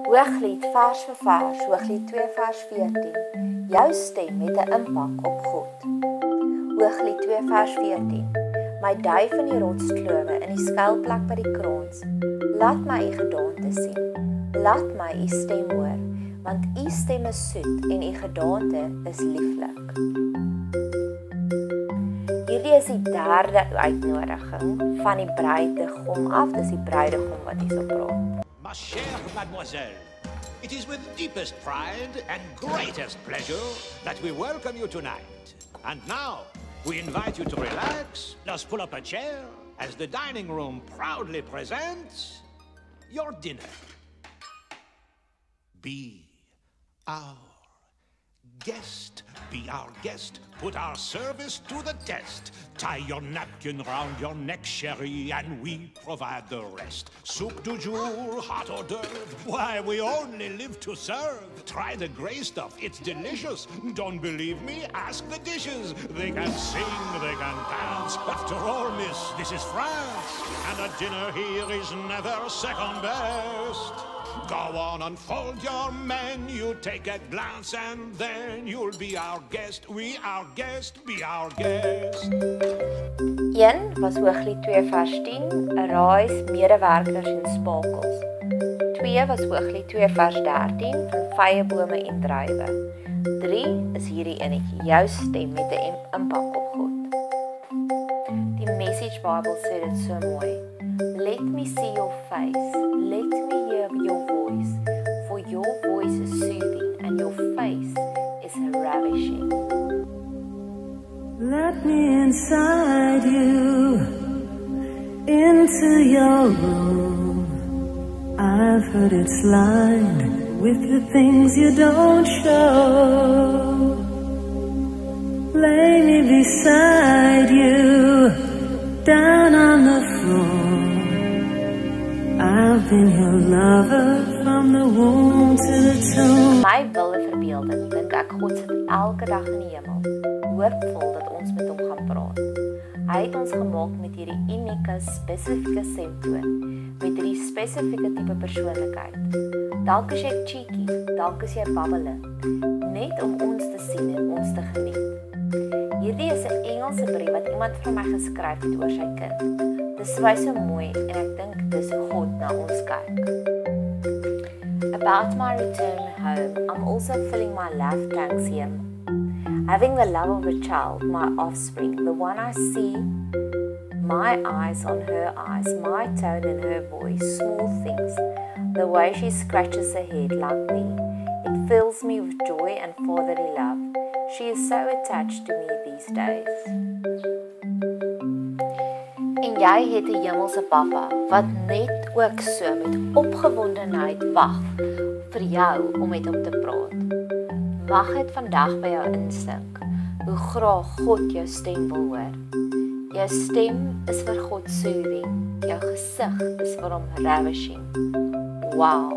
Hooglied vers vir vers, Hooglied 2 vers 14. Jou stem het 'n impak op God. Hooglied 2 vers 14. My duif in die rotsklowe in die skuilplek by die krons. Laat my u gedaante sien. Laat my u stem hoor, want u stem is soet en u gedaante is lieflik. Hierdie is die derde uitnodiging van die bruidegom af. Dis die bruidegom wat hierso praat. Ma chère mademoiselle, it is with deepest pride and greatest pleasure that we welcome you tonight. And now, we invite you to relax. Let's pull up a chair as the dining room proudly presents your dinner. Be our guest. Be our guest. Put our service to the test. Tie your napkin round your neck, chérie, and we provide the rest. Soup du jour, hot hors d'oeuvre. Why, we only live to serve. Try the gray stuff. It's delicious. Don't believe me? Ask the dishes. They can sing, they can dance. After all, miss, this is France. And a dinner here is never second best. Go on, unfold your menu, take a glance, and then you'll be our guest. We our guest, be our guest. 1 was Hooglied 2 vers 10, Arise, medewerkers en spakels. 2 was Hooglied 2 vers 13, van vyebome en druiwe. 3 is hierdie enetjie, jou stem met 'n impak op God. Die Message Bible sê dit so mooi. Let me see your face, let me hear your voice, for your voice is soothing and your face is ravishing. Let me inside you, into your room. I've heard it's lined with the things you don't show. Lay me beside you, down on the floor. I've been your lover from the womb to the tomb. My wilde verbeelding dink ek God sit elke dag in die hemel, hoopvol dat ons met hom gaan praat. Hy het ons gemaak met hierdie unieke, spesifieke stemtoon, met hierdie spesifieke tipe persoonlikheid. Dalk is jy cheeky, dalk is jy babbelend, net om ons te sien en ons te geniet. Hierdie is 'n Engelse brief wat iemand vir my geskryf het oor sy kind. Dis so mooi en ek dink dis hoe God na ons kyk. About my return home, I'm also filling my life tanks here. Having the love of a child, my offspring, the one I see, my eyes on her eyes, my tone in her voice, small things, the way she scratches her head like me. It fills me with joy and fatherly love. She is so attached to me these days. En jy het 'n hemelse pappa wat net ook so met opgewondenheid wag vir jou om met hom te praat. Mag dit vandag by jou insink hoe graag God jou stem wil hoor. Jou stem is vir God soothing, jou gesig is vir hom ravishing. Wow!